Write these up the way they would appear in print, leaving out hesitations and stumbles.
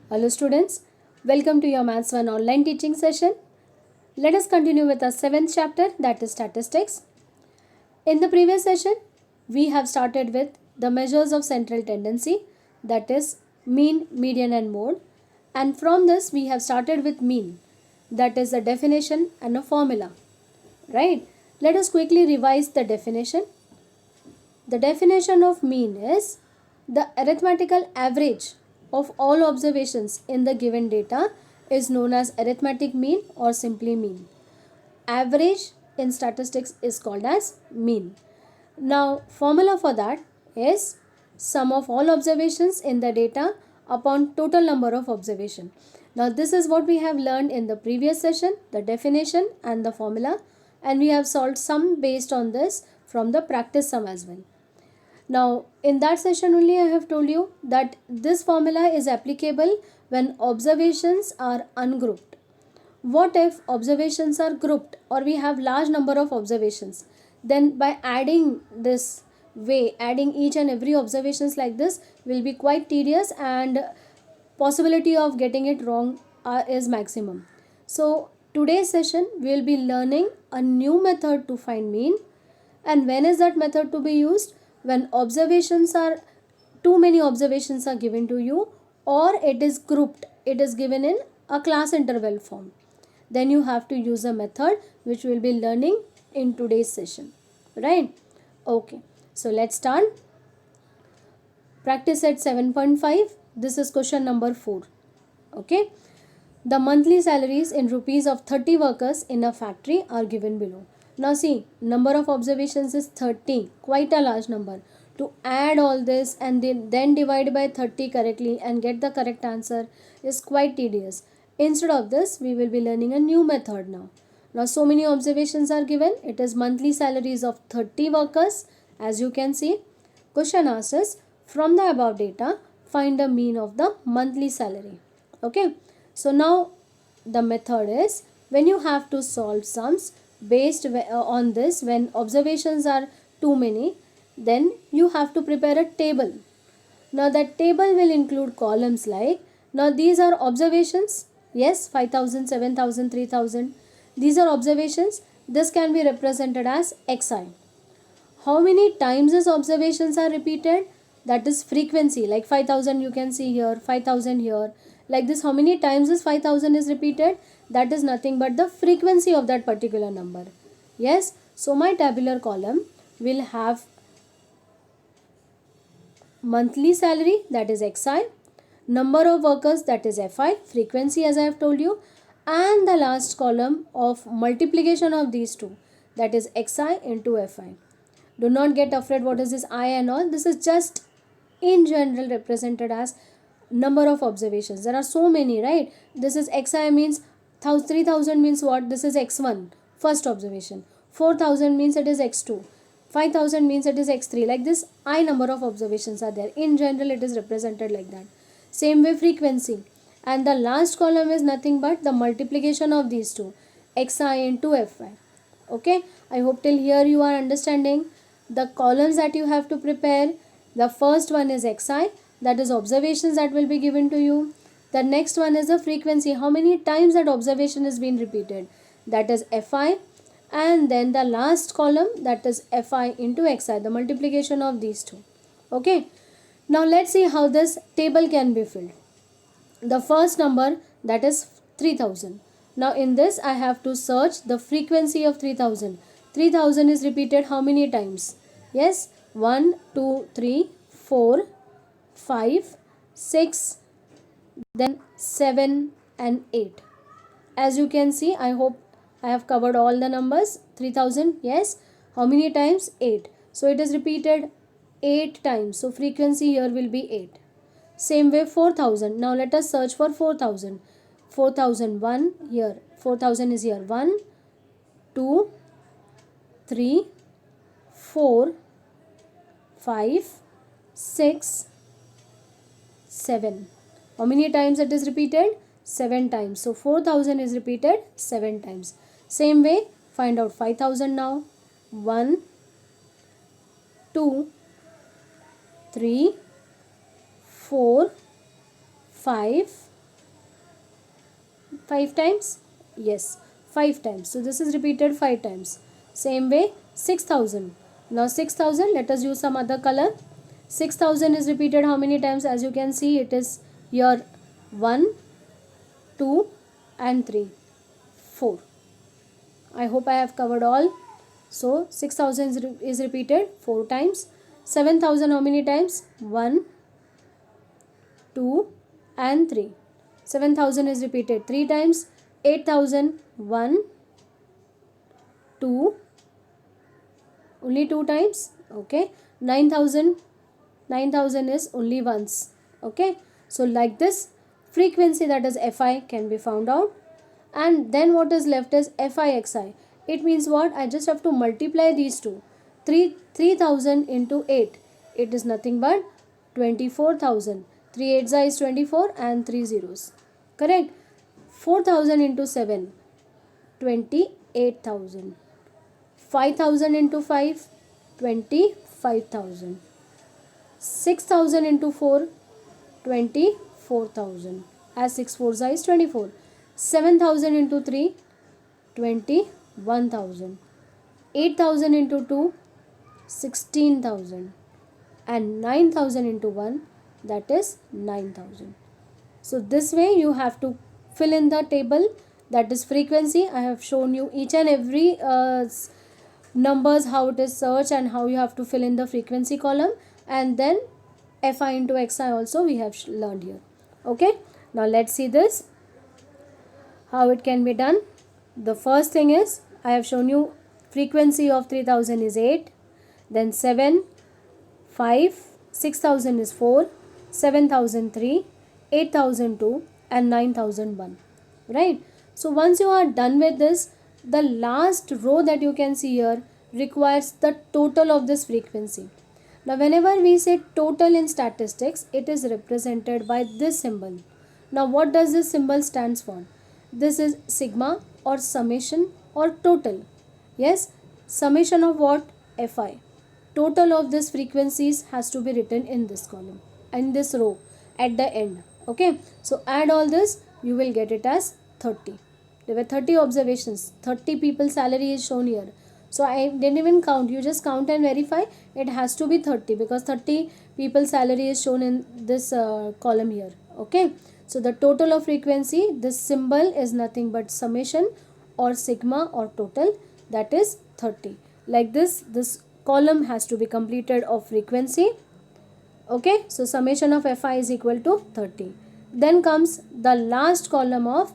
Hello students, welcome to your Maths 1 online teaching session. Let us continue with our 7th chapter, that is statistics. In the previous session, we have started with the measures of central tendency, that is mean, median and mode. And from this we have started with mean, that is a definition and a formula. Right? Let us quickly revise the definition. The definition of mean is the arithmetical average of all observations in the given data is known as arithmetic mean or simply mean. Average in statistics is called as mean. Now, formula for that is sum of all observations in the data upon total number of observation. Now, this is what we have learned in the previous session, the definition and the formula, and we have solved sum based on this from the practice sum as well. Now, in that session only I have told you that this formula is applicable when observations are ungrouped. What if observations are grouped or we have large number of observations? Then by adding this way, adding each and every observations like this will be quite tedious and possibility of getting it wrong is maximum. So today's session we will be learning a new method to find mean. And when is that method to be used? When too many observations are given to you, or it is grouped, it is given in a class interval form. Then you have to use a method which we will be learning in today's session. Right? Okay. So let's start. Practice set 7.5. This is question number 4. Okay. The monthly salaries in rupees of 30 workers in a factory are given below. Now see, number of observations is 30, quite a large number. To add all this and then divide by 30 correctly and get the correct answer is quite tedious. Instead of this, we will be learning a new method now. Now so many observations are given. It is monthly salaries of 30 workers. As you can see, question asks us, from the above data, find the mean of the monthly salary. Okay. So now the method is, when you have to solve sums based on this, when observations are too many, then you have to prepare a table. Now that table will include columns like, now these are observations, yes, 5000, 7000, 3000. These are observations. This can be represented as xi. How many times these observations are repeated? That is frequency, like 5000 you can see here, 5000 here. Like this, how many times this 5000 is repeated? That is nothing but the frequency of that particular number. Yes, so my tabular column will have monthly salary, that is xi, number of workers, that is fi, frequency as I have told you, and the last column of multiplication of these two, that is xi into fi. Do not get afraid what is this I and all. This is just in general represented as number of observations. There are so many, right? This is xi means 3000 means what? This is x1, first observation. 4000 means it is x2. 5000 means it is x3. Like this, I number of observations are there. In general, it is represented like that. Same way frequency. And the last column is nothing but the multiplication of these two, xi into fi. Okay, I hope till here you are understanding. The columns that you have to prepare, the first one is xi, that is observations that will be given to you. The next one is the frequency, how many times that observation is being repeated, that is fi. And then the last column, that is fi into xi, the multiplication of these two. Okay, now let's see how this table can be filled. The first number, that is 3000. Now in this I have to search the frequency of 3000. 3000 is repeated how many times? Yes, 1, 2, 3, 4, 5, 6, then 7 and 8. As you can see, I hope I have covered all the numbers. 3000, yes. How many times? 8. So it is repeated 8 times. So frequency here will be 8. Same way 4000. Now let us search for 4000. 4001 here. 4000 is here. 1, 2, 3, 4, 5, 6, 7. How many times it is repeated? 7 times. So 4000 is repeated 7 times. Same way, find out 5000 now. 1, 2, 3, 4, 5, 5 times? Yes, 5 times. So this is repeated 5 times. Same way 6,000. Now 6,000, let us use some other color. 6,000 is repeated how many times? As you can see, it is here 1, 2 and 3, 4. I hope I have covered all. So 6,000 is repeated 4 times. 7,000 how many times? 1, 2 and 3. 7,000 is repeated 3 times. 8,000, 1, 2, only 2 times. Okay. 9,000, 9,000 is only once. Okay. So like this, frequency, that is Fi, can be found out. And then what is left is Fi. It means what? I just have to multiply these two. 3,000 into 8. It is nothing but 24,000. 3 8s is 24 and 3 zeros. Correct? 4,000 into 7. 28,000. 5,000 into 5. 25,000. 6,000 into 4. 24,000. As 6 4s is 24. 7,000 into 3. 21,000. 8,000 into 2. 16,000. And 9,000 into 1, that is 9,000. So this way you have to fill in the table, that is frequency. I have shown you each and every numbers, how it is searched and how you have to fill in the frequency column, and then Fi into Xi also we have learned here. Okay, now let's see this, how it can be done. The first thing is, I have shown you frequency of 3,000 is 8, then 7, 5, 6,000 is 4, 7,003, 8,002 and 9,001. Right? So once you are done with this, the last row that you can see here requires the total of this frequency. Now whenever we say total in statistics, it is represented by this symbol. Now what does this symbol stands for? This is sigma or summation or total. Yes, summation of what? Fi. Total of this frequencies has to be written in this column, in this row at the end. Okay, so add all this, you will get it as 30. There were 30 observations, 30 people's salary is shown here. So I didn't even count, you just count and verify. It has to be 30 because 30 people's salary is shown in this column here. Okay, so the total of frequency, this symbol is nothing but summation or sigma or total, that is 30. Like this column has to be completed of frequency. Okay, so summation of Fi is equal to 30. Then comes the last column of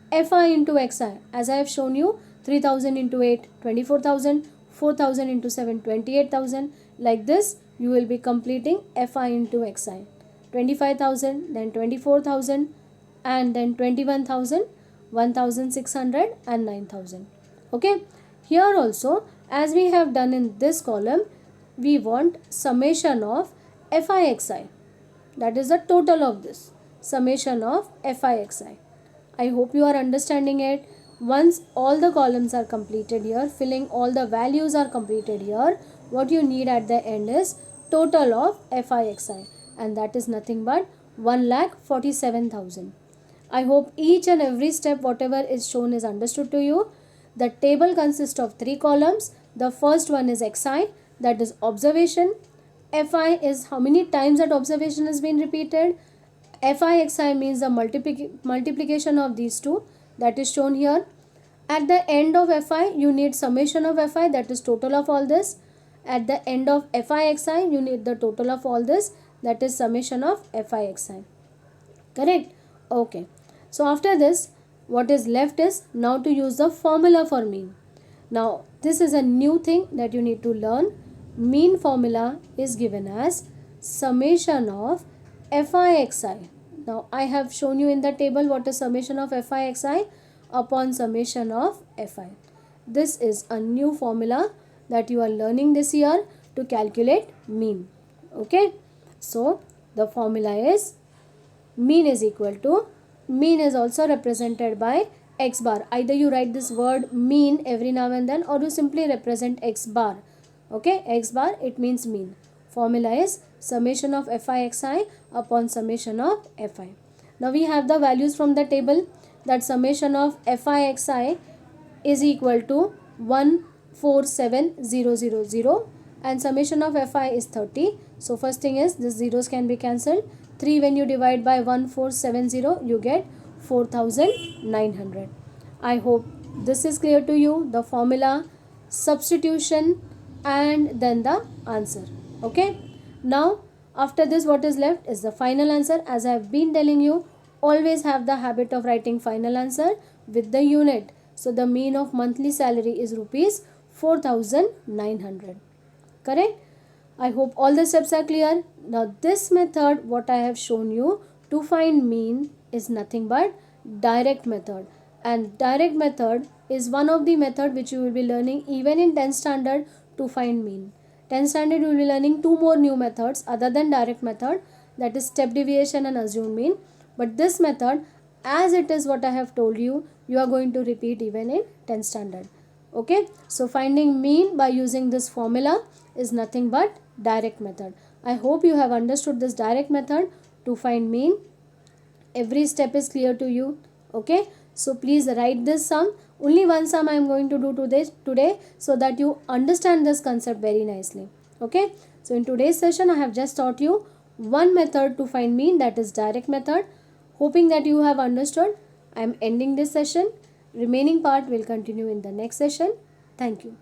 Fi into Xi. As I have shown you, 3,000 into 8, 24,000, 4,000 into 7, 28,000. Like this, you will be completing Fi into Xi. 25,000, then 24,000, and then 21,000, 1,600 and 9,000. Okay, here also, as we have done in this column, we want summation of Fi. That is the total of this. Summation of Fi. I hope you are understanding it. Once all the columns are completed here, filling all the values are completed here, what you need at the end is total of Fi. And that is nothing but 1,47,000. I hope each and every step whatever is shown is understood to you. The table consists of 3 columns. The first one is Xi, that is observation. Fi is how many times that observation has been repeated. Fi Xi means the multiplication of these two, that is shown here. At the end of Fi, you need summation of Fi, that is total of all this. At the end of Fi Xi, you need the total of all this, that is summation of Fi Xi. Correct? Okay. So after this, what is left is now to use the formula for mean. Now this is a new thing that you need to learn. Mean formula is given as summation of Fi Xi. Now I have shown you in the table what is summation of Fi Xi upon summation of Fi. This is a new formula that you are learning this year to calculate mean. Okay. So the formula is mean is equal to, mean is also represented by x bar. Either you write this word mean every now and then, or you simply represent x bar. Okay, x bar, it means mean. Formula is summation of Fi Xi upon summation of Fi. Now we have the values from the table. that summation of fi xi is equal to 147000 and summation of fi is 30. So first thing is the zeros can be cancelled. 3 when you divide by 1470 you get 4900. I hope this is clear to you, the formula, substitution and then the answer. Okay. Now after this what is left is the final answer. As I have been telling you, always have the habit of writing final answer with the unit. So the mean of monthly salary is rupees 4900. Correct? I hope all the steps are clear. Now this method what I have shown you to find mean is nothing but direct method, and direct method is one of the method which you will be learning even in 10th standard to find mean. 10th standard you will be learning two more new methods other than direct method, that is step deviation and assumed mean. But this method, as it is what I have told you, you are going to repeat even in 10th standard. Okay, so finding mean by using this formula is nothing but direct method. I hope you have understood this direct method to find mean. Every step is clear to you. Okay, so please write this sum. Only one sum I am going to do today so that you understand this concept very nicely. Okay, so in today's session I have just taught you one method to find mean, that is direct method. Hoping that you have understood, I am ending this session. Remaining part will continue in the next session. Thank you.